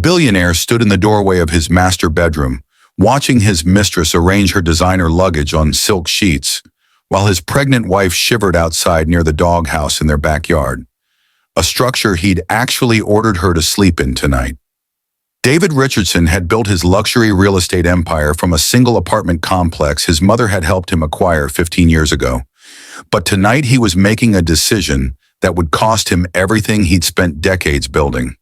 billionaire stood in the doorway of his master bedroom, watching his mistress arrange her designer luggage on silk sheets, while his pregnant wife shivered outside near the doghouse in their backyard, a structure he'd actually ordered her to sleep in tonight. David Richardson had built his luxury real estate empire from a single apartment complex his mother had helped him acquire 15 years ago. But tonight he was making a decision that would cost him everything he'd spent decades building.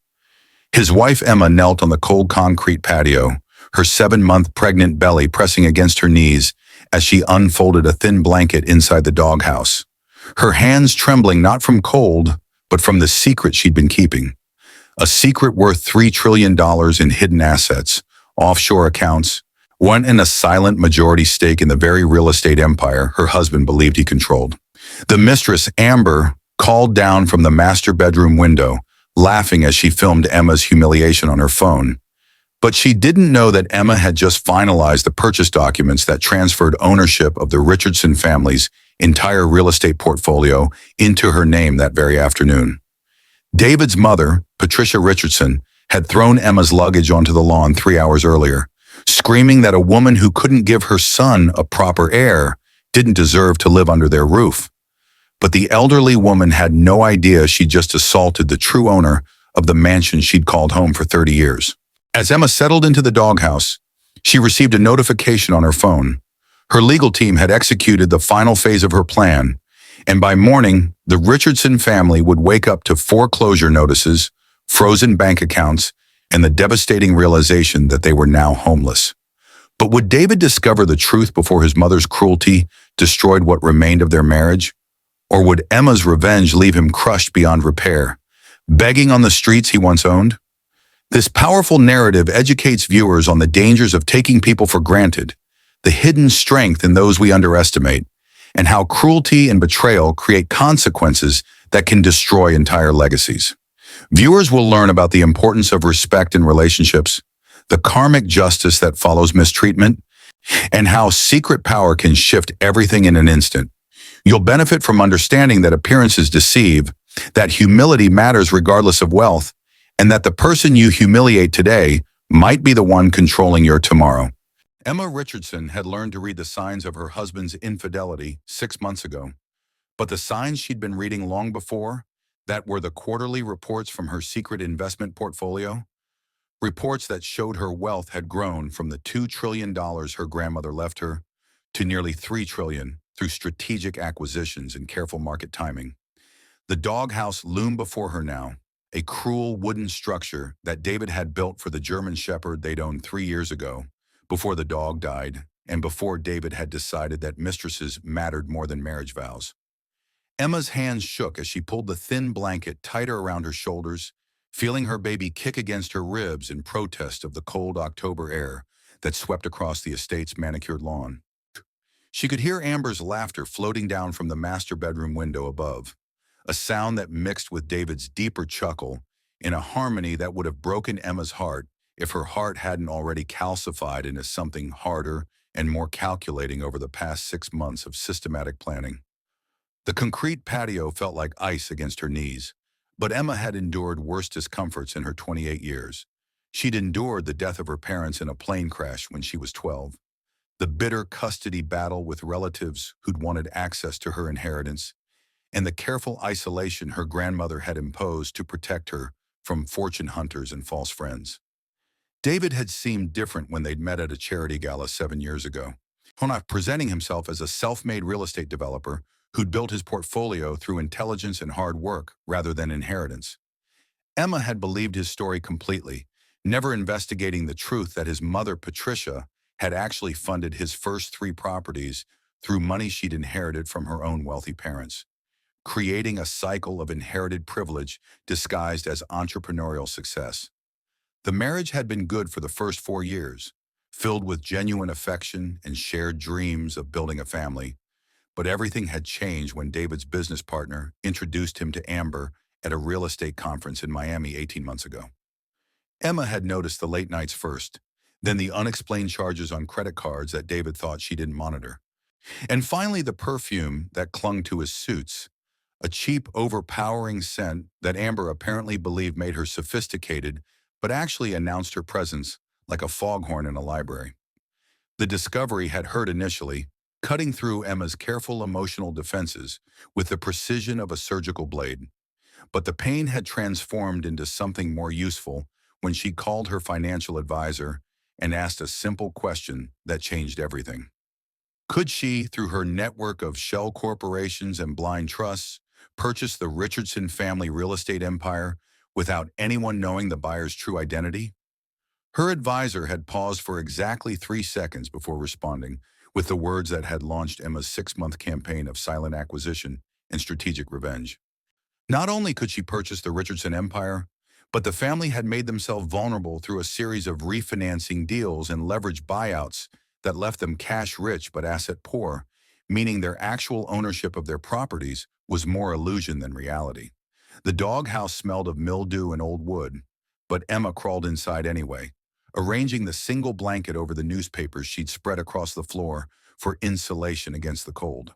His wife Emma knelt on the cold concrete patio, her 7-month pregnant belly pressing against her knees as she unfolded a thin blanket inside the doghouse, her hands trembling not from cold, but from the secret she'd been keeping. A secret worth $3 trillion in hidden assets, offshore accounts, one in a silent majority stake in the very real estate empire her husband believed he controlled. The mistress, Amber, called down from the master bedroom window, laughing as she filmed Emma's humiliation on her phone. But she didn't know that Emma had just finalized the purchase documents that transferred ownership of the Richardson family's entire real estate portfolio into her name that very afternoon. David's mother, Patricia Richardson, had thrown Emma's luggage onto the lawn 3 hours earlier, screaming that a woman who couldn't give her son a proper heir didn't deserve to live under their roof. But the elderly woman had no idea she'd just assaulted the true owner of the mansion she'd called home for 30 years. As Emma settled into the doghouse, she received a notification on her phone. Her legal team had executed the final phase of her plan, and by morning, the Richardson family would wake up to foreclosure notices, frozen bank accounts, and the devastating realization that they were now homeless. But would David discover the truth before his mother's cruelty destroyed what remained of their marriage? Or would Emma's revenge leave him crushed beyond repair, begging on the streets he once owned? This powerful narrative educates viewers on the dangers of taking people for granted, the hidden strength in those we underestimate, and how cruelty and betrayal create consequences that can destroy entire legacies. Viewers will learn about the importance of respect in relationships, the karmic justice that follows mistreatment, and how secret power can shift everything in an instant. You'll benefit from understanding that appearances deceive, that humility matters regardless of wealth, and that the person you humiliate today might be the one controlling your tomorrow. Emma Richardson had learned to read the signs of her husband's infidelity 6 months ago, but the signs she'd been reading long before, that were the quarterly reports from her secret investment portfolio, reports that showed her wealth had grown from the $2 trillion her grandmother left her to nearly $3 trillion through strategic acquisitions and careful market timing. The doghouse loomed before her now, a cruel wooden structure that David had built for the German shepherd they'd owned 3 years ago, before the dog died, and before David had decided that mistresses mattered more than marriage vows. Emma's hands shook as she pulled the thin blanket tighter around her shoulders, feeling her baby kick against her ribs in protest of the cold October air that swept across the estate's manicured lawn. She could hear Amber's laughter floating down from the master bedroom window above, a sound that mixed with David's deeper chuckle in a harmony that would have broken Emma's heart if her heart hadn't already calcified into something harder and more calculating over the past 6 months of systematic planning. The concrete patio felt like ice against her knees, but Emma had endured worse discomforts in her 28 years. She'd endured the death of her parents in a plane crash when she was 12, the bitter custody battle with relatives who'd wanted access to her inheritance, and the careful isolation her grandmother had imposed to protect her from fortune hunters and false friends. David had seemed different when they'd met at a charity gala 7 years ago, presenting himself as a self-made real estate developer who'd built his portfolio through intelligence and hard work rather than inheritance. Emma had believed his story completely, never investigating the truth that his mother, Patricia, had actually funded his first 3 properties through money she'd inherited from her own wealthy parents, creating a cycle of inherited privilege disguised as entrepreneurial success. The marriage had been good for the first 4 years, filled with genuine affection and shared dreams of building a family. But everything had changed when David's business partner introduced him to Amber at a real estate conference in Miami 18 months ago. Emma had noticed the late nights first, then the unexplained charges on credit cards that David thought she didn't monitor, and finally the perfume that clung to his suits, a cheap, overpowering scent that Amber apparently believed made her sophisticated but actually announced her presence like a foghorn in a library. The discovery had hurt initially, cutting through Emma's careful emotional defenses with the precision of a surgical blade. But the pain had transformed into something more useful when she called her financial advisor and asked a simple question that changed everything. Could she, through her network of shell corporations and blind trusts, purchase the Richardson family real estate empire without anyone knowing the buyer's true identity? Her advisor had paused for exactly 3 seconds before responding, with the words that had launched Emma's 6-month campaign of silent acquisition and strategic revenge. Not only could she purchase the Richardson empire, but the family had made themselves vulnerable through a series of refinancing deals and leveraged buyouts that left them cash-rich but asset-poor, meaning their actual ownership of their properties was more illusion than reality. The doghouse smelled of mildew and old wood, but Emma crawled inside anyway, arranging the single blanket over the newspapers she'd spread across the floor for insulation against the cold.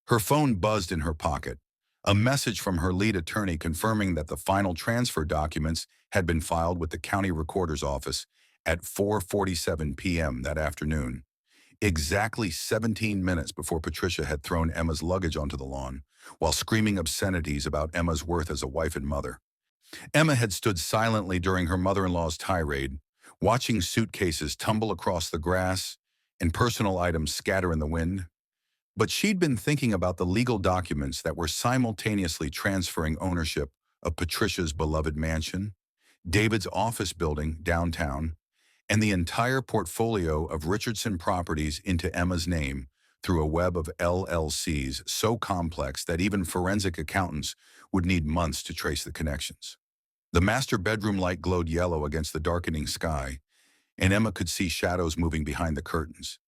Her phone buzzed in her pocket, a message from her lead attorney confirming that the final transfer documents had been filed with the county recorder's office at 4:47 p.m. that afternoon, exactly 17 minutes before Patricia had thrown Emma's luggage onto the lawn, while screaming obscenities about Emma's worth as a wife and mother. Emma had stood silently during her mother-in-law's tirade, watching suitcases tumble across the grass and personal items scatter in the wind. But she'd been thinking about the legal documents that were simultaneously transferring ownership of Patricia's beloved mansion, David's office building downtown, and the entire portfolio of Richardson properties into Emma's name through a web of LLCs so complex that even forensic accountants would need months to trace the connections. The master bedroom light glowed yellow against the darkening sky, and Emma could see shadows moving behind the curtains.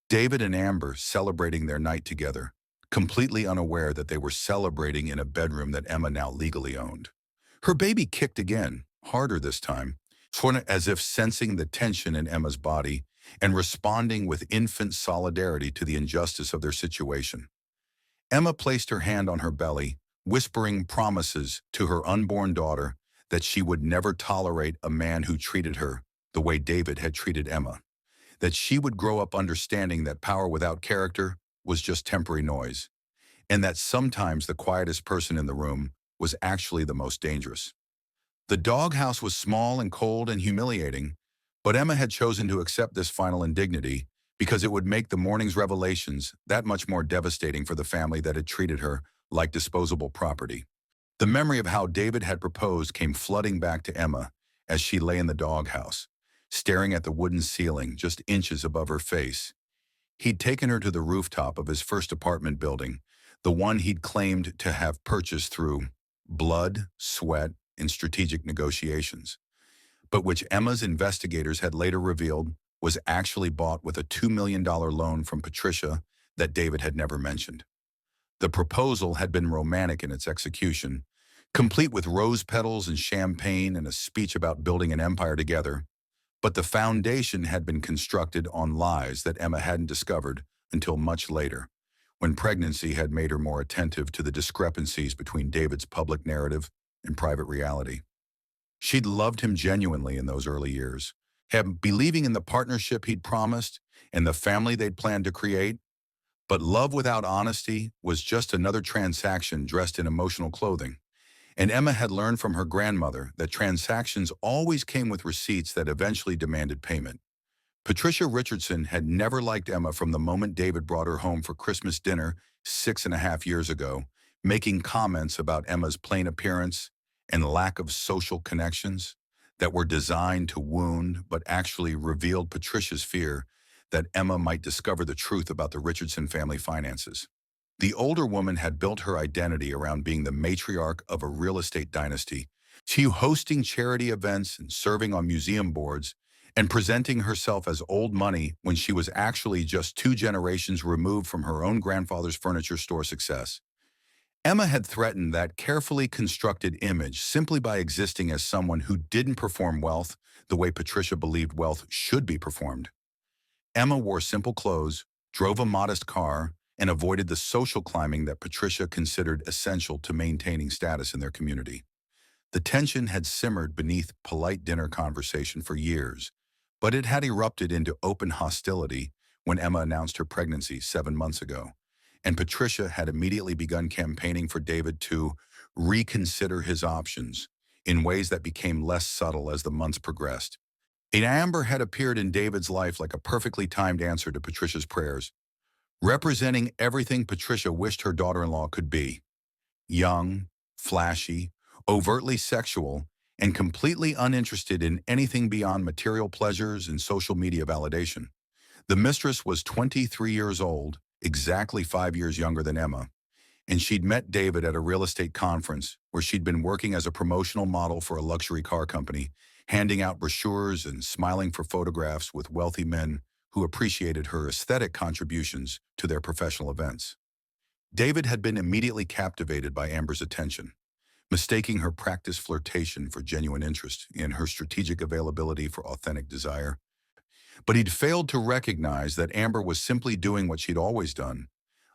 David and Amber celebrating their night together, completely unaware that they were celebrating in a bedroom that Emma now legally owned. Her baby kicked again, harder this time, as if sensing the tension in Emma's body and responding with infant solidarity to the injustice of their situation. Emma placed her hand on her belly, whispering promises to her unborn daughter that she would never tolerate a man who treated her the way David had treated Emma, that she would grow up understanding that power without character was just temporary noise, and that sometimes the quietest person in the room was actually the most dangerous. The doghouse was small and cold and humiliating, but Emma had chosen to accept this final indignity because it would make the morning's revelations that much more devastating for the family that had treated her like disposable property. The memory of how David had proposed came flooding back to Emma as she lay in the doghouse, staring at the wooden ceiling just inches above her face. He'd taken her to the rooftop of his first apartment building, the one he'd claimed to have purchased through blood, sweat, and strategic negotiations, but which Emma's investigators had later revealed was actually bought with a $2 million loan from Patricia that David had never mentioned. The proposal had been romantic in its execution, complete with rose petals and champagne and a speech about building an empire together, but the foundation had been constructed on lies that Emma hadn't discovered until much later, when pregnancy had made her more attentive to the discrepancies between David's public narrative and private reality. She'd loved him genuinely in those early years, believing in the partnership he'd promised and the family they'd planned to create. But love without honesty was just another transaction dressed in emotional clothing. And Emma had learned from her grandmother that transactions always came with receipts that eventually demanded payment. Patricia Richardson had never liked Emma from the moment David brought her home for Christmas dinner 6.5 years ago, making comments about Emma's plain appearance and lack of social connections that were designed to wound but actually revealed Patricia's fear that Emma might discover the truth about the Richardson family finances. The older woman had built her identity around being the matriarch of a real estate dynasty, she hosting charity events and serving on museum boards and presenting herself as old money when she was actually just 2 generations removed from her own grandfather's furniture store success. Emma had threatened that carefully constructed image simply by existing as someone who didn't perform wealth the way Patricia believed wealth should be performed. Emma wore simple clothes, drove a modest car, and avoided the social climbing that Patricia considered essential to maintaining status in their community. The tension had simmered beneath polite dinner conversation for years, but it had erupted into open hostility when Emma announced her pregnancy 7 months ago, and Patricia had immediately begun campaigning for David to reconsider his options in ways that became less subtle as the months progressed. An Amber had appeared in David's life like a perfectly timed answer to Patricia's prayers, representing everything Patricia wished her daughter-in-law could be: young, flashy, overtly sexual, and completely uninterested in anything beyond material pleasures and social media validation. The mistress was 23 years old, exactly 5 years younger than Emma, and she'd met David at a real estate conference where she'd been working as a promotional model for a luxury car company, handing out brochures and smiling for photographs with wealthy men who appreciated her aesthetic contributions to their professional events. David had been immediately captivated by Amber's attention, mistaking her practiced flirtation for genuine interest in her strategic availability for authentic desire. But he'd failed to recognize that Amber was simply doing what she'd always done,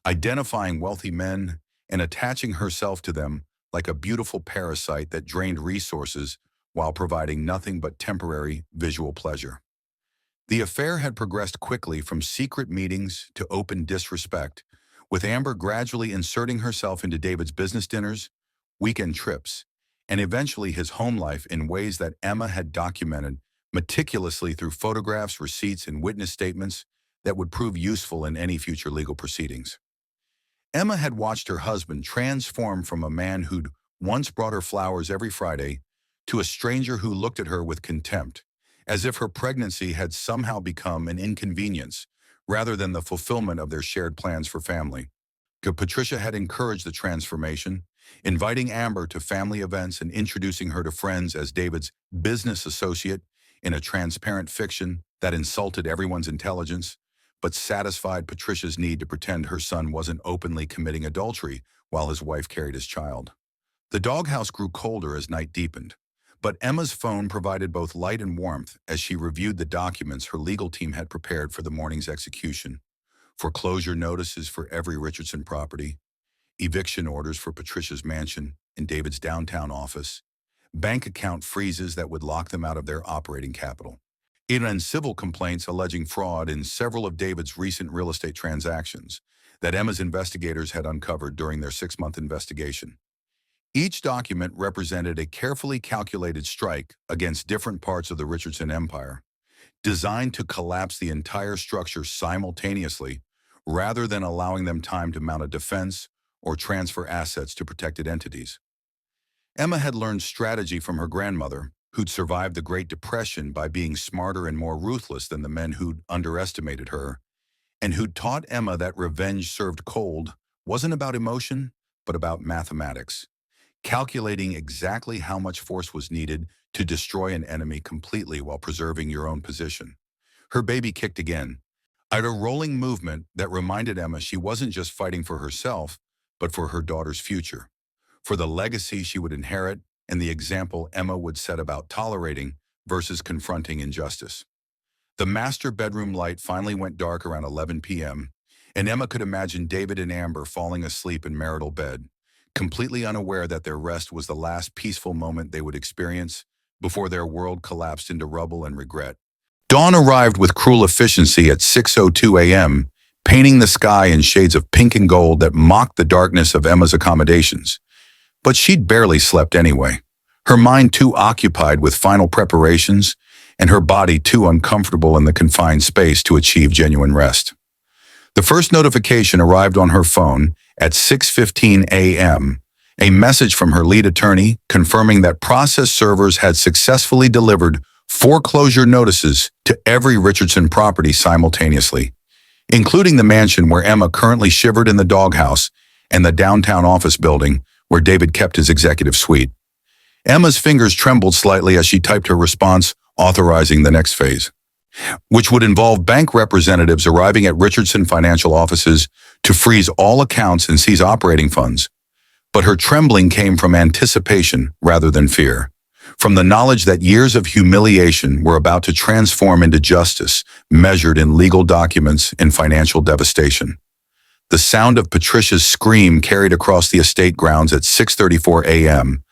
identifying wealthy men and attaching herself to them like a beautiful parasite that drained resources while providing nothing but temporary visual pleasure. The affair had progressed quickly from secret meetings to open disrespect, with Amber gradually inserting herself into David's business dinners, weekend trips, and eventually his home life in ways that Emma had documented meticulously through photographs, receipts, and witness statements that would prove useful in any future legal proceedings. Emma had watched her husband transform from a man who'd once brought her flowers every Friday to a stranger who looked at her with contempt, as if her pregnancy had somehow become an inconvenience rather than the fulfillment of their shared plans for family. Patricia had encouraged the transformation, inviting Amber to family events and introducing her to friends as David's business associate in a transparent fiction that insulted everyone's intelligence, but satisfied Patricia's need to pretend her son wasn't openly committing adultery while his wife carried his child. The doghouse grew colder as night deepened, but Emma's phone provided both light and warmth as she reviewed the documents her legal team had prepared for the morning's execution: foreclosure notices for every Richardson property, eviction orders for Patricia's mansion and David's downtown office, bank account freezes that would lock them out of their operating capital, and civil complaints alleging fraud in several of David's recent real estate transactions that Emma's investigators had uncovered during their 6-month investigation. Each document represented a carefully calculated strike against different parts of the Richardson empire, designed to collapse the entire structure simultaneously rather than allowing them time to mount a defense or transfer assets to protected entities. Emma had learned strategy from her grandmother, who'd survived the Great Depression by being smarter and more ruthless than the men who'd underestimated her, and who'd taught Emma that revenge served cold wasn't about emotion, but about mathematics, calculating exactly how much force was needed to destroy an enemy completely while preserving your own position. Her baby kicked again, at a rolling movement that reminded Emma she wasn't just fighting for herself, but for her daughter's future, for the legacy she would inherit and the example Emma would set about tolerating versus confronting injustice. The master bedroom light finally went dark around 11 p.m., and Emma could imagine David and Amber falling asleep in marital bed, completely unaware that their rest was the last peaceful moment they would experience before their world collapsed into rubble and regret. Dawn arrived with cruel efficiency at 6:02 a.m., painting the sky in shades of pink and gold that mocked the darkness of Emma's accommodations. But she'd barely slept anyway, her mind too occupied with final preparations and her body too uncomfortable in the confined space to achieve genuine rest. The first notification arrived on her phone at 6:15 a.m., a message from her lead attorney confirming that process servers had successfully delivered foreclosure notices to every Richardson property simultaneously, including the mansion where Emma currently shivered in the doghouse and the downtown office building where David kept his executive suite. Emma's fingers trembled slightly as she typed her response, authorizing the next phase, which would involve bank representatives arriving at Richardson financial offices to freeze all accounts and seize operating funds. But her trembling came from anticipation rather than fear, from the knowledge that years of humiliation were about to transform into justice, measured in legal documents and financial devastation. The sound of Patricia's scream carried across the estate grounds at 6:34 a.m.,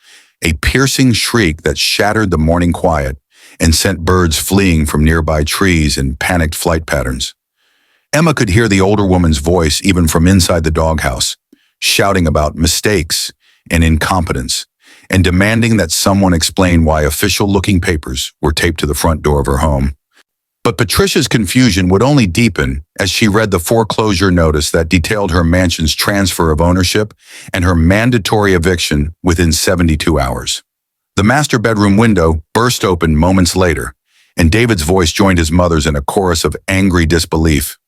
a piercing shriek that shattered the morning quiet and sent birds fleeing from nearby trees in panicked flight patterns. Emma could hear the older woman's voice even from inside the doghouse, shouting about mistakes and incompetence, and demanding that someone explain why official-looking papers were taped to the front door of her home. But Patricia's confusion would only deepen as she read the foreclosure notice that detailed her mansion's transfer of ownership and her mandatory eviction within 72 hours. The master bedroom window burst open moments later, and David's voice joined his mother's in a chorus of angry disbelief,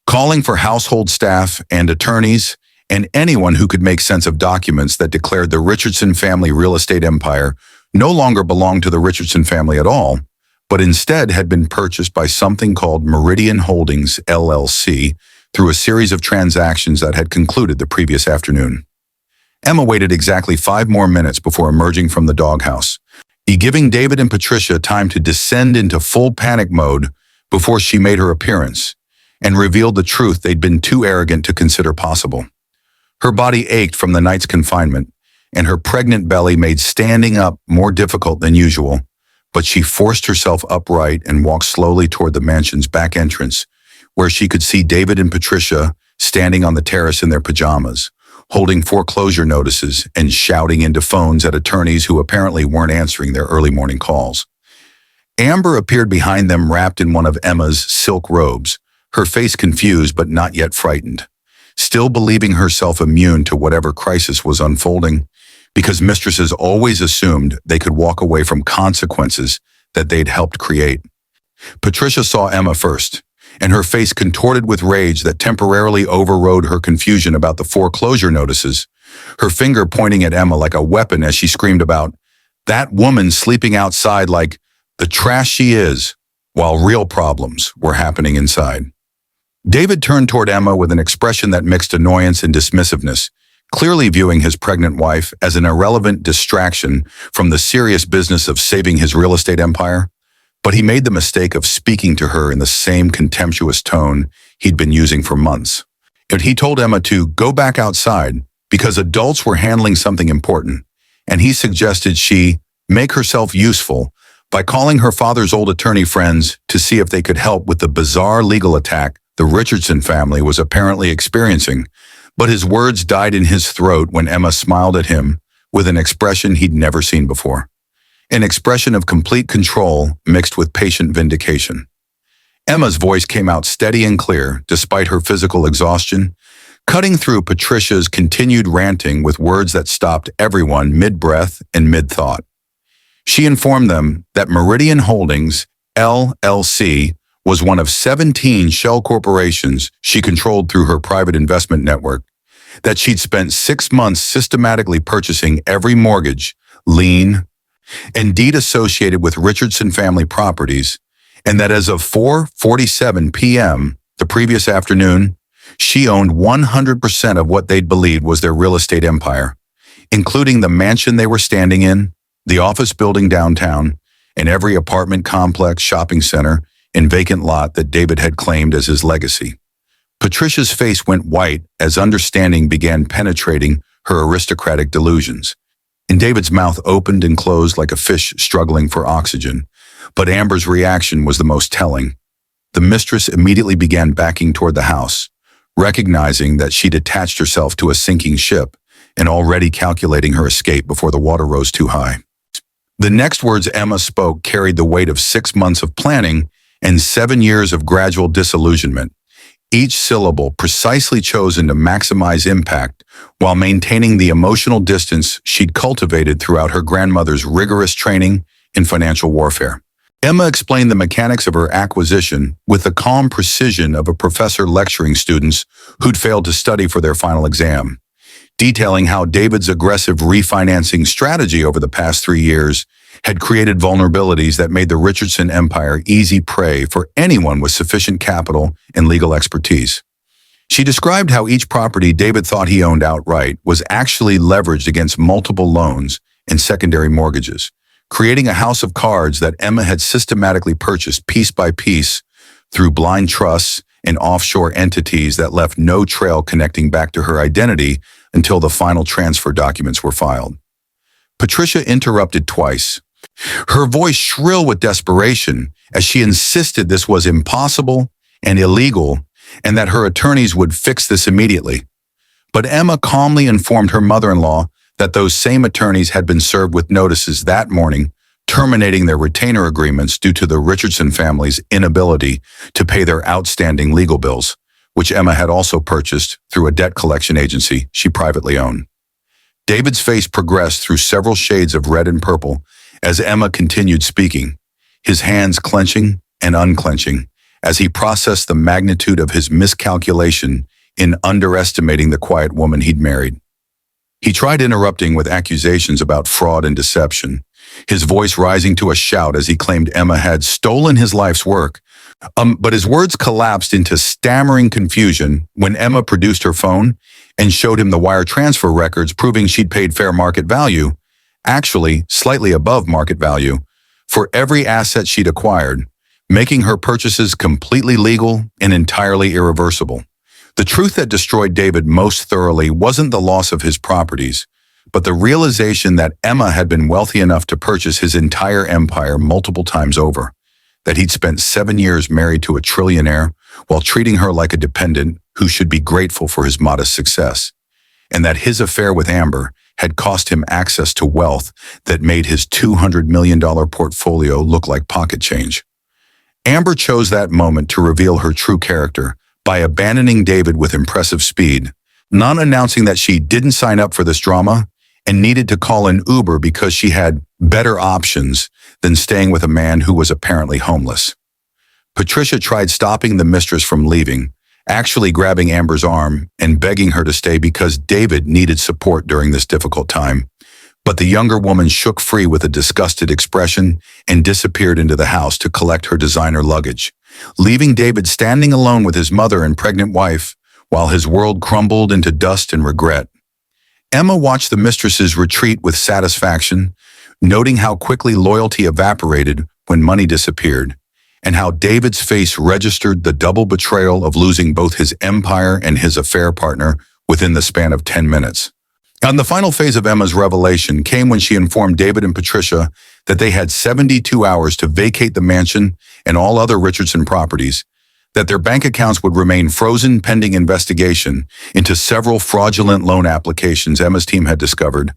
calling for household staff and attorneys and anyone who could make sense of documents that declared the Richardson family real estate empire no longer belonged to the Richardson family at all, but instead had been purchased by something called Meridian Holdings, LLC, through a series of transactions that had concluded the previous afternoon. Emma waited exactly 5 more minutes before emerging from the doghouse, giving David and Patricia time to descend into full panic mode before she made her appearance and revealed the truth they'd been too arrogant to consider possible. Her body ached from the night's confinement, and her pregnant belly made standing up more difficult than usual, but she forced herself upright and walked slowly toward the mansion's back entrance, where she could see David and Patricia standing on the terrace in their pajamas, holding foreclosure notices and shouting into phones at attorneys who apparently weren't answering their early morning calls. Amber appeared behind them wrapped in one of Emma's silk robes, her face confused but not yet frightened, still believing herself immune to whatever crisis was unfolding, because mistresses always assumed they could walk away from consequences that they'd helped create. Patricia saw Emma first, and her face contorted with rage that temporarily overrode her confusion about the foreclosure notices, her finger pointing at Emma like a weapon as she screamed about, "That woman sleeping outside like the trash she is," while real problems were happening inside. David turned toward Emma with an expression that mixed annoyance and dismissiveness, clearly viewing his pregnant wife as an irrelevant distraction from the serious business of saving his real estate empire. But he made the mistake of speaking to her in the same contemptuous tone he'd been using for months. He told Emma to go back outside because adults were handling something important, and he suggested she make herself useful by calling her father's old attorney friends to see if they could help with the bizarre legal attack the Richardson family was apparently experiencing. But his words died in his throat when Emma smiled at him with an expression he'd never seen before. An expression of complete control mixed with patient vindication. Emma's voice came out steady and clear despite her physical exhaustion, cutting through Patricia's continued ranting with words that stopped everyone mid-breath and mid-thought. She informed them that Meridian Holdings, LLC, was one of 17 shell corporations she controlled through her private investment network, that she'd spent 6 months systematically purchasing every mortgage, lien, and deed associated with Richardson family properties, and that as of 4:47 p.m. the previous afternoon, she owned 100% of what they'd believed was their real estate empire, including the mansion they were standing in, the office building downtown, and every apartment complex, shopping center, and vacant lot that David had claimed as his legacy. Patricia's face went white as understanding began penetrating her aristocratic delusions, and David's mouth opened and closed like a fish struggling for oxygen. But Amber's reaction was the most telling. The mistress immediately began backing toward the house, recognizing that she'd attached herself to a sinking ship and already calculating her escape before the water rose too high. The next words Emma spoke carried the weight of 6 months of planning and 7 years of gradual disillusionment, each syllable precisely chosen to maximize impact while maintaining the emotional distance she'd cultivated throughout her grandmother's rigorous training in financial warfare. Emma explained the mechanics of her acquisition with the calm precision of a professor lecturing students who'd failed to study for their final exam, detailing how David's aggressive refinancing strategy over the past 3 years had created vulnerabilities that made the Richardson empire easy prey for anyone with sufficient capital and legal expertise. She described how each property David thought he owned outright was actually leveraged against multiple loans and secondary mortgages, creating a house of cards that Emma had systematically purchased piece by piece through blind trusts and offshore entities that left no trail connecting back to her identity until the final transfer documents were filed. Patricia interrupted twice, her voice shrill with desperation as she insisted this was impossible and illegal and that her attorneys would fix this immediately. But Emma calmly informed her mother-in-law that those same attorneys had been served with notices that morning, terminating their retainer agreements due to the Richardson family's inability to pay their outstanding legal bills, which Emma had also purchased through a debt collection agency she privately owned. David's face progressed through several shades of red and purple as Emma continued speaking, his hands clenching and unclenching as he processed the magnitude of his miscalculation in underestimating the quiet woman he'd married. He tried interrupting with accusations about fraud and deception, his voice rising to a shout as he claimed Emma had stolen his life's work. But his words collapsed into stammering confusion when Emma produced her phone and showed him the wire transfer records proving she'd paid fair market value, actually slightly above market value, for every asset she'd acquired, making her purchases completely legal and entirely irreversible. The truth that destroyed David most thoroughly wasn't the loss of his properties, but the realization that Emma had been wealthy enough to purchase his entire empire multiple times over, that he'd spent 7 years married to a trillionaire while treating her like a dependent who should be grateful for his modest success, and that his affair with Amber had cost him access to wealth that made his $200 million portfolio look like pocket change. Amber chose that moment to reveal her true character by abandoning David with impressive speed, not announcing that she didn't sign up for this drama and needed to call an Uber because she had better options than staying with a man who was apparently homeless. Patricia tried stopping the mistress from leaving, actually grabbing Amber's arm and begging her to stay because David needed support during this difficult time. But the younger woman shook free with a disgusted expression and disappeared into the house to collect her designer luggage, leaving David standing alone with his mother and pregnant wife while his world crumbled into dust and regret. Emma watched the mistress's retreat with satisfaction, noting how quickly loyalty evaporated when money disappeared, and how David's face registered the double betrayal of losing both his empire and his affair partner within the span of 10 minutes. And the final phase of Emma's revelation came when she informed David and Patricia that they had 72 hours to vacate the mansion and all other Richardson properties, that their bank accounts would remain frozen pending investigation into several fraudulent loan applications Emma's team had discovered,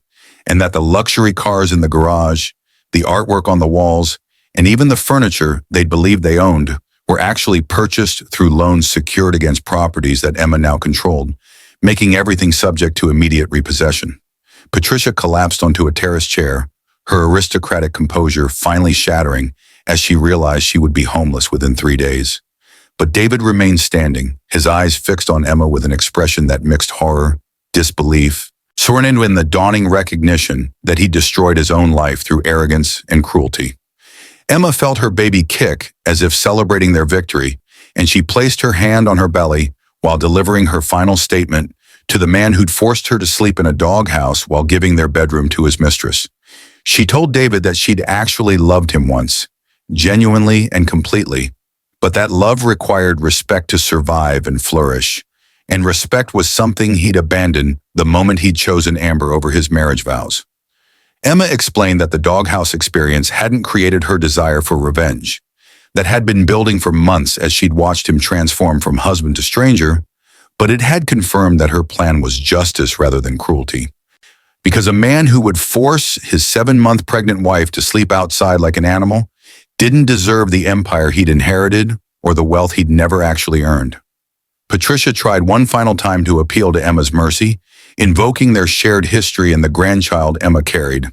and that the luxury cars in the garage, the artwork on the walls, and even the furniture they'd believed they owned were actually purchased through loans secured against properties that Emma now controlled, making everything subject to immediate repossession. Patricia collapsed onto a terrace chair, her aristocratic composure finally shattering as she realized she would be homeless within 3 days. But David remained standing, his eyes fixed on Emma with an expression that mixed horror, disbelief, sworn in the dawning recognition that he destroyed his own life through arrogance and cruelty. Emma felt her baby kick as if celebrating their victory, and she placed her hand on her belly while delivering her final statement to the man who'd forced her to sleep in a doghouse while giving their bedroom to his mistress. She told David that she'd actually loved him once, genuinely and completely, but that love required respect to survive and flourish, and respect was something he'd abandoned the moment he'd chosen Amber over his marriage vows. Emma explained that the doghouse experience hadn't created her desire for revenge, that had been building for months as she'd watched him transform from husband to stranger, but it had confirmed that her plan was justice rather than cruelty. Because a man who would force his 7-month pregnant wife to sleep outside like an animal didn't deserve the empire he'd inherited or the wealth he'd never actually earned. Patricia tried one final time to appeal to Emma's mercy, invoking their shared history and the grandchild Emma carried.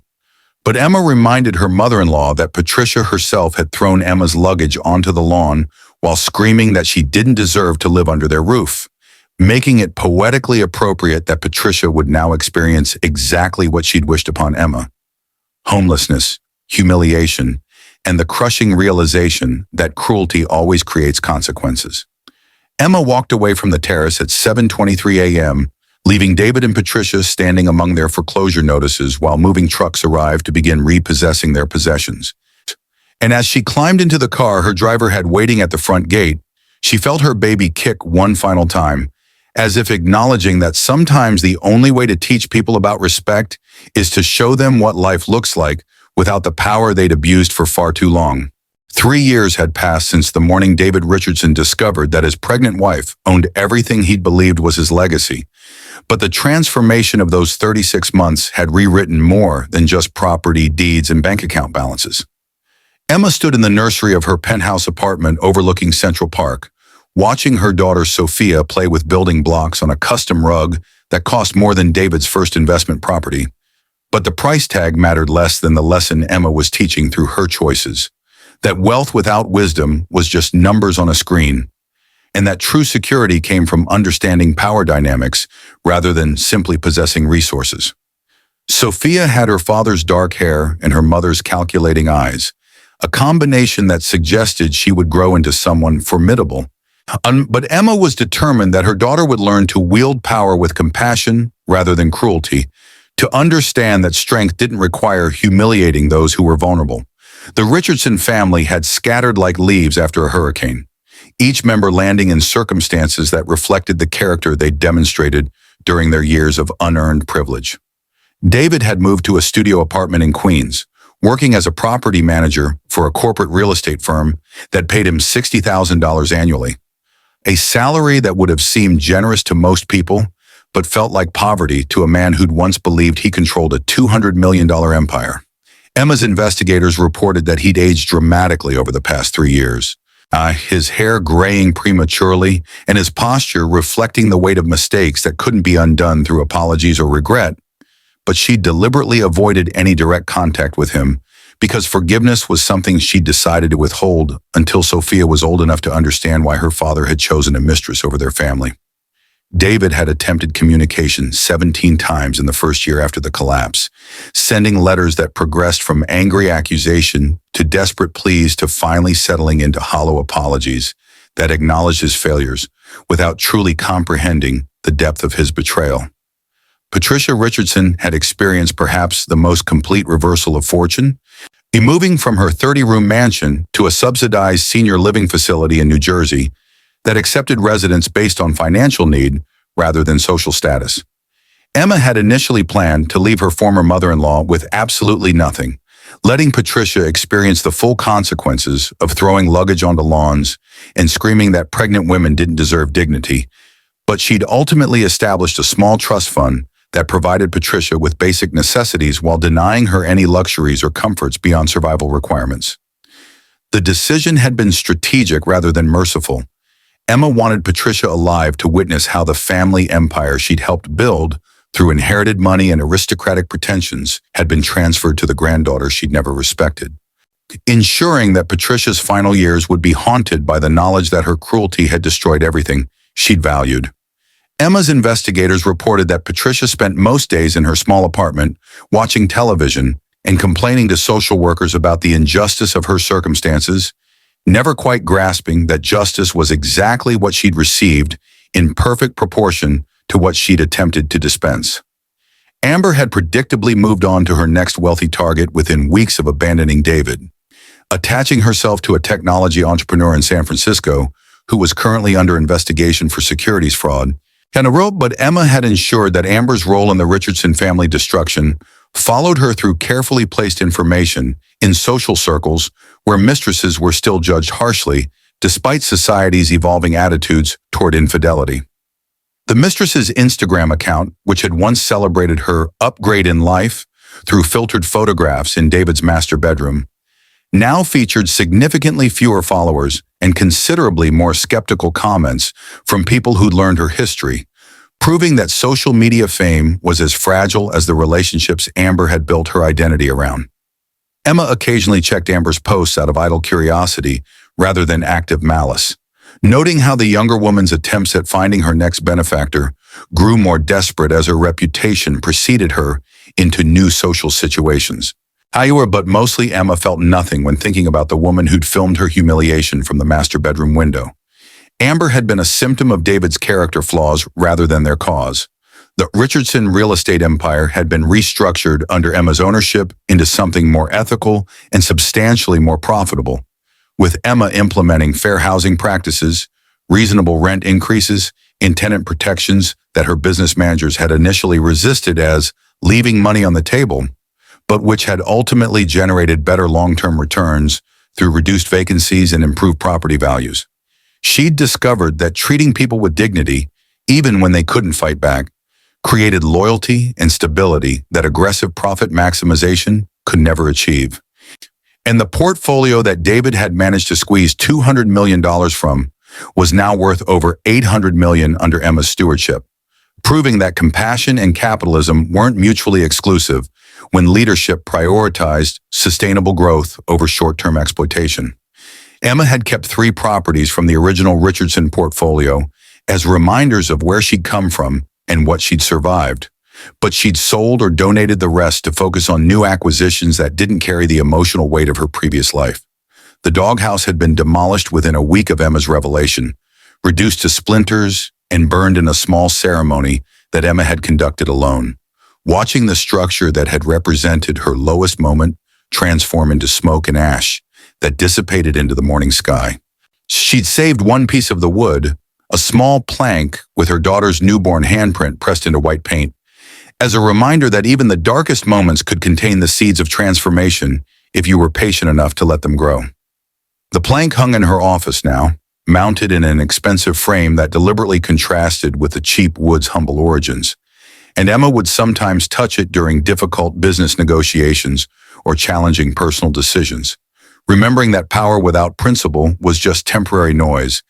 But Emma reminded her mother-in-law that Patricia herself had thrown Emma's luggage onto the lawn while screaming that she didn't deserve to live under their roof, making it poetically appropriate that Patricia would now experience exactly what she'd wished upon Emma: homelessness, humiliation, and the crushing realization that cruelty always creates consequences. Emma walked away from the terrace at 7:23 a.m., leaving David and Patricia standing among their foreclosure notices while moving trucks arrived to begin repossessing their possessions. And as she climbed into the car her driver had waiting at the front gate, she felt her baby kick one final time, as if acknowledging that sometimes the only way to teach people about respect is to show them what life looks like without the power they'd abused for far too long. 3 years had passed since the morning David Richardson discovered that his pregnant wife owned everything he'd believed was his legacy. But the transformation of those 36 months had rewritten more than just property, deeds, and bank account balances. Emma stood in the nursery of her penthouse apartment overlooking Central Park, watching her daughter Sophia play with building blocks on a custom rug that cost more than David's first investment property. But the price tag mattered less than the lesson Emma was teaching through her choices. That wealth without wisdom was just numbers on a screen, and that true security came from understanding power dynamics rather than simply possessing resources. Sophia had her father's dark hair and her mother's calculating eyes, a combination that suggested she would grow into someone formidable. But Emma was determined that her daughter would learn to wield power with compassion rather than cruelty, to understand that strength didn't require humiliating those who were vulnerable. The Richardson family had scattered like leaves after a hurricane, each member landing in circumstances that reflected the character they demonstrated during their years of unearned privilege. David had moved to a studio apartment in Queens, working as a property manager for a corporate real estate firm that paid him $60,000 annually, a salary that would have seemed generous to most people, but felt like poverty to a man who'd once believed he controlled a $200 million empire. Emma's investigators reported that he'd aged dramatically over the past 3 years, his hair graying prematurely and his posture reflecting the weight of mistakes that couldn't be undone through apologies or regret. But she deliberately avoided any direct contact with him because forgiveness was something she decided to withhold until Sophia was old enough to understand why her father had chosen a mistress over their family. David had attempted communication 17 times in the first year after the collapse, sending letters that progressed from angry accusation to desperate pleas to finally settling into hollow apologies that acknowledged his failures without truly comprehending the depth of his betrayal. Patricia Richardson had experienced perhaps the most complete reversal of fortune, moving from her 30-room mansion to a subsidized senior living facility in New Jersey that accepted residents based on financial need rather than social status. Emma had initially planned to leave her former mother-in-law with absolutely nothing, letting Patricia experience the full consequences of throwing luggage onto lawns and screaming that pregnant women didn't deserve dignity. But she'd ultimately established a small trust fund that provided Patricia with basic necessities while denying her any luxuries or comforts beyond survival requirements. The decision had been strategic rather than merciful. Emma wanted Patricia alive to witness how the family empire she'd helped build through inherited money and aristocratic pretensions had been transferred to the granddaughter she'd never respected, ensuring that Patricia's final years would be haunted by the knowledge that her cruelty had destroyed everything she'd valued. Emma's investigators reported that Patricia spent most days in her small apartment watching television and complaining to social workers about the injustice of her circumstances, never quite grasping that justice was exactly what she'd received in perfect proportion to what she'd attempted to dispense. Amber had predictably moved on to her next wealthy target within weeks of abandoning David, attaching herself to a technology entrepreneur in San Francisco who was currently under investigation for securities fraud. But Emma had ensured that Amber's role in the Richardson family destruction followed her through carefully placed information in social circles where mistresses were still judged harshly, despite society's evolving attitudes toward infidelity. The mistress's Instagram account, which had once celebrated her upgrade in life through filtered photographs in David's master bedroom, now featured significantly fewer followers and considerably more skeptical comments from people who'd learned her history, proving that social media fame was as fragile as the relationships Amber had built her identity around. Emma occasionally checked Amber's posts out of idle curiosity rather than active malice, noting how the younger woman's attempts at finding her next benefactor grew more desperate as her reputation preceded her into new social situations. But mostly Emma felt nothing when thinking about the woman who'd filmed her humiliation from the master bedroom window. Amber had been a symptom of David's character flaws rather than their cause. The Richardson real estate empire had been restructured under Emma's ownership into something more ethical and substantially more profitable, with Emma implementing fair housing practices, reasonable rent increases, in tenant protections that her business managers had initially resisted as leaving money on the table, but which had ultimately generated better long-term returns through reduced vacancies and improved property values. She'd discovered that treating people with dignity, even when they couldn't fight back, created loyalty and stability that aggressive profit maximization could never achieve. And the portfolio that David had managed to squeeze $200 million from was now worth over $800 million under Emma's stewardship, proving that compassion and capitalism weren't mutually exclusive when leadership prioritized sustainable growth over short-term exploitation. Emma had kept 3 properties from the original Richardson portfolio as reminders of where she'd come from and what she'd survived, but she'd sold or donated the rest to focus on new acquisitions that didn't carry the emotional weight of her previous life. The doghouse had been demolished within a week of Emma's revelation, reduced to splinters and burned in a small ceremony that Emma had conducted alone, watching the structure that had represented her lowest moment transform into smoke and ash that dissipated into the morning sky. She'd saved one piece of the wood, a small plank with her daughter's newborn handprint pressed into white paint, as a reminder that even the darkest moments could contain the seeds of transformation if you were patient enough to let them grow. The plank hung in her office now, mounted in an expensive frame that deliberately contrasted with the cheap wood's humble origins, and Emma would sometimes touch it during difficult business negotiations or challenging personal decisions, remembering that power without principle was just temporary noise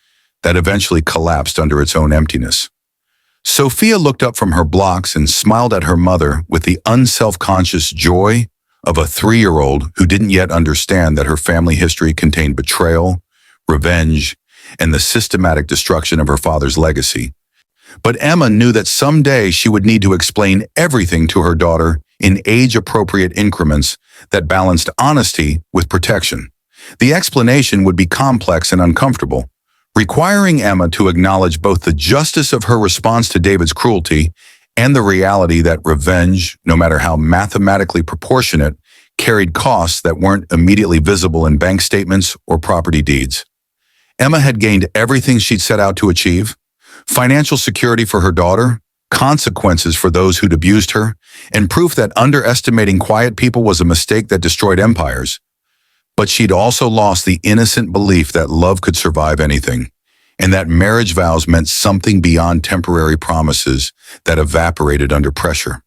that eventually collapsed under its own emptiness. Sophia looked up from her blocks and smiled at her mother with the unself-conscious joy of a 3-year-old who didn't yet understand that her family history contained betrayal, revenge, and the systematic destruction of her father's legacy. But Emma knew that someday she would need to explain everything to her daughter in age-appropriate increments that balanced honesty with protection. The explanation would be complex and uncomfortable, requiring Emma to acknowledge both the justice of her response to David's cruelty and the reality that revenge, no matter how mathematically proportionate, carried costs that weren't immediately visible in bank statements or property deeds. Emma had gained everything she'd set out to achieve: financial security for her daughter, consequences for those who'd abused her, and proof that underestimating quiet people was a mistake that destroyed empires. But she'd also lost the innocent belief that love could survive anything, and that marriage vows meant something beyond temporary promises that evaporated under pressure.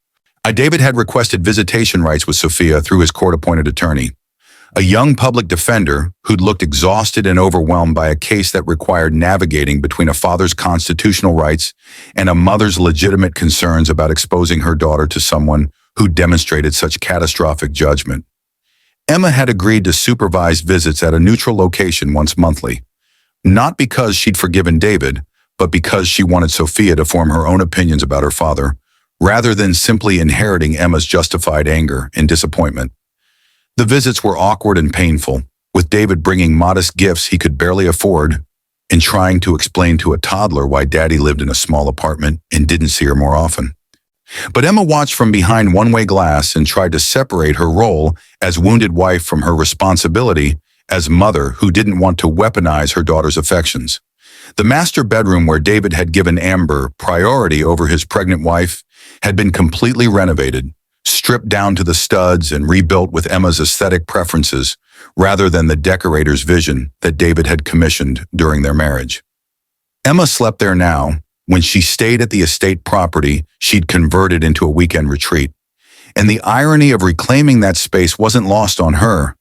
David had requested visitation rights with Sophia through his court-appointed attorney, a young public defender who'd looked exhausted and overwhelmed by a case that required navigating between a father's constitutional rights and a mother's legitimate concerns about exposing her daughter to someone who demonstrated such catastrophic judgment. Emma had agreed to supervise visits at a neutral location once monthly, not because she'd forgiven David, but because she wanted Sophia to form her own opinions about her father, rather than simply inheriting Emma's justified anger and disappointment. The visits were awkward and painful, with David bringing modest gifts he could barely afford and trying to explain to a toddler why Daddy lived in a small apartment and didn't see her more often. But Emma watched from behind one-way glass and tried to separate her role as wounded wife from her responsibility as mother who didn't want to weaponize her daughter's affections. The master bedroom where David had given Amber priority over his pregnant wife had been completely renovated, stripped down to the studs and rebuilt with Emma's aesthetic preferences rather than the decorator's vision that David had commissioned during their marriage. Emma slept there now when she stayed at the estate property she'd converted into a weekend retreat, and the irony of reclaiming that space wasn't lost on her,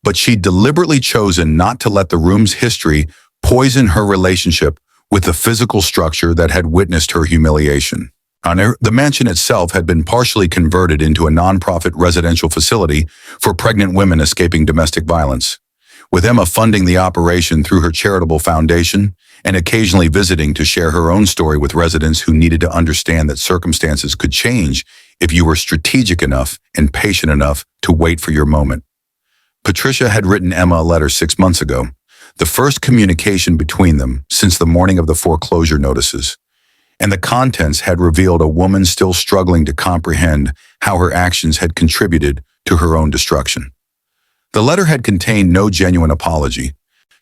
but she'd deliberately chosen not to let the room's history poison her relationship with the physical structure that had witnessed her humiliation. The mansion itself had been partially converted into a nonprofit residential facility for pregnant women escaping domestic violence, with Emma funding the operation through her charitable foundation and occasionally visiting to share her own story with residents who needed to understand that circumstances could change if you were strategic enough and patient enough to wait for your moment. Patricia had written Emma a letter 6 months ago, the first communication between them since the morning of the foreclosure notices, and the contents had revealed a woman still struggling to comprehend how her actions had contributed to her own destruction. The letter had contained no genuine apology,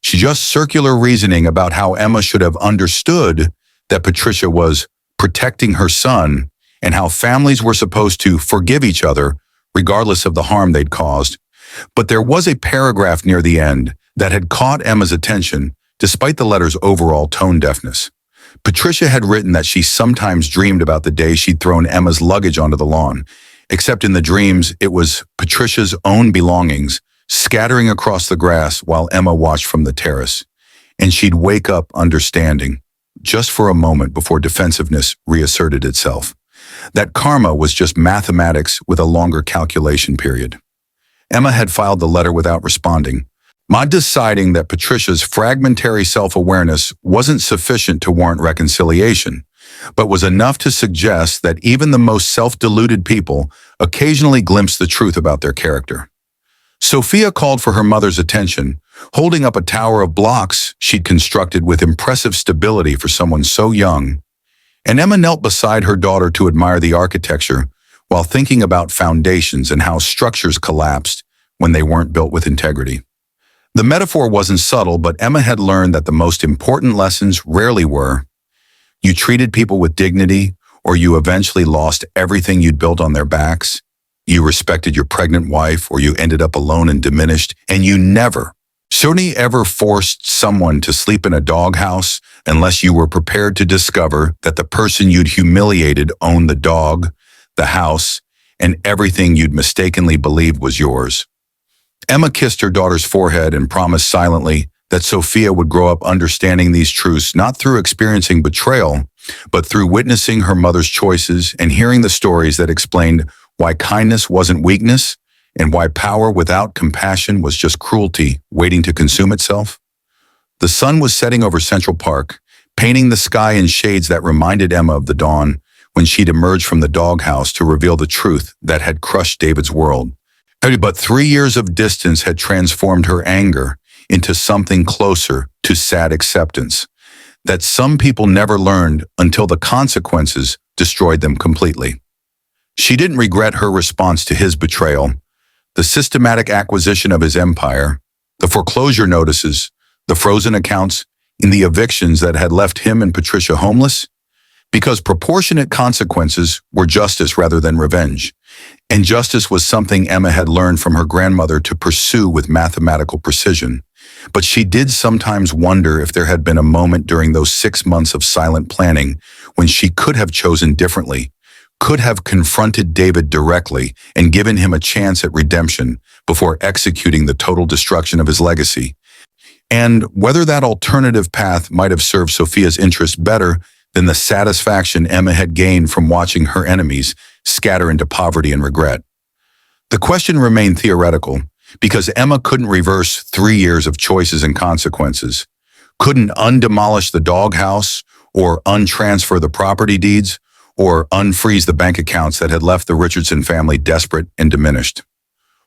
just circular reasoning about how Emma should have understood that Patricia was protecting her son and how families were supposed to forgive each other regardless of the harm they'd caused. But there was a paragraph near the end that had caught Emma's attention despite the letter's overall tone deafness. Patricia had written that she sometimes dreamed about the day she'd thrown Emma's luggage onto the lawn, except in the dreams it was Patricia's own belongings scattering across the grass while Emma watched from the terrace. And she'd wake up understanding, just for a moment before defensiveness reasserted itself, that karma was just mathematics with a longer calculation period. Emma had filed the letter without responding, deciding that Patricia's fragmentary self-awareness wasn't sufficient to warrant reconciliation, but was enough to suggest that even the most self-deluded people occasionally glimpse the truth about their character. Sophia called for her mother's attention, holding up a tower of blocks she'd constructed with impressive stability for someone so young, and Emma knelt beside her daughter to admire the architecture while thinking about foundations and how structures collapsed when they weren't built with integrity. The metaphor wasn't subtle, but Emma had learned that the most important lessons rarely were. You treated people with dignity, or you eventually lost everything you'd built on their backs. You respected your pregnant wife, or you ended up alone and diminished, and you never, certainly ever forced someone to sleep in a doghouse unless you were prepared to discover that the person you'd humiliated owned the dog, the house, and everything you'd mistakenly believed was yours. Emma kissed her daughter's forehead and promised silently that Sophia would grow up understanding these truths not through experiencing betrayal, but through witnessing her mother's choices and hearing the stories that explained why kindness wasn't weakness and why power without compassion was just cruelty waiting to consume itself. The sun was setting over Central Park, painting the sky in shades that reminded Emma of the dawn when she'd emerged from the doghouse to reveal the truth that had crushed David's world. But 3 years of distance had transformed her anger into something closer to sad acceptance that some people never learned until the consequences destroyed them completely. She didn't regret her response to his betrayal, the systematic acquisition of his empire, the foreclosure notices, the frozen accounts, and the evictions that had left him and Patricia homeless, because proportionate consequences were justice rather than revenge. And justice was something Emma had learned from her grandmother to pursue with mathematical precision. But she did sometimes wonder if there had been a moment during those 6 months of silent planning when she could have chosen differently, could have confronted David directly and given him a chance at redemption before executing the total destruction of his legacy. And whether that alternative path might have served Sophia's interest better than the satisfaction Emma had gained from watching her enemies scatter into poverty and regret. The question remained theoretical because Emma couldn't reverse 3 years of choices and consequences, couldn't undemolish the doghouse or untransfer the property deeds or unfreeze the bank accounts that had left the Richardson family desperate and diminished.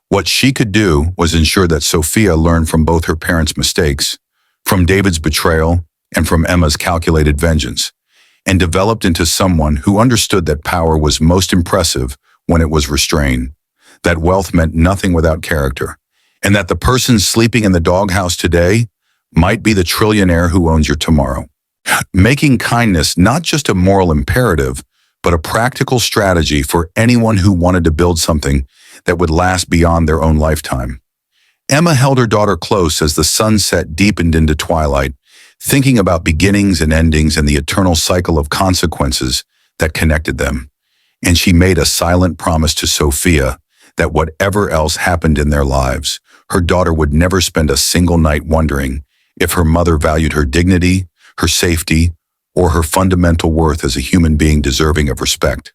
What she could do was ensure that Sophia learned from both her parents' mistakes, from David's betrayal and from Emma's calculated vengeance, and developed into someone who understood that power was most impressive when it was restrained, that wealth meant nothing without character, and that the person sleeping in the doghouse today might be the trillionaire who owns your tomorrow. Making kindness not just a moral imperative, but a practical strategy for anyone who wanted to build something that would last beyond their own lifetime. Emma held her daughter close as the sunset deepened into twilight, thinking about beginnings and endings and the eternal cycle of consequences that connected them. And she made a silent promise to Sophia that whatever else happened in their lives, her daughter would never spend a single night wondering if her mother valued her dignity, her safety, or her fundamental worth as a human being deserving of respect.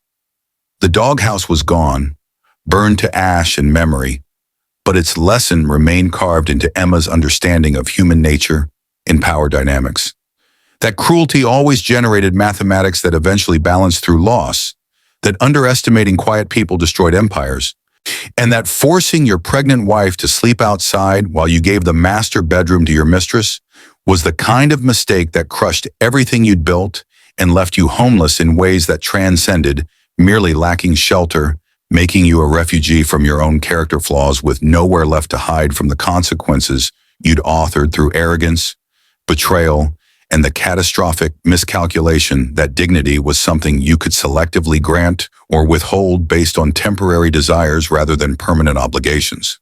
The doghouse was gone, burned to ash and memory, but its lesson remained carved into Emma's understanding of human nature and power dynamics. That cruelty always generated mathematics that eventually balanced through loss, that underestimating quiet people destroyed empires, and that forcing your pregnant wife to sleep outside while you gave the master bedroom to your mistress was the kind of mistake that crushed everything you'd built and left you homeless in ways that transcended merely lacking shelter, making you a refugee from your own character flaws with nowhere left to hide from the consequences you'd authored through arrogance, betrayal, and the catastrophic miscalculation that dignity was something you could selectively grant or withhold based on temporary desires rather than permanent obligations.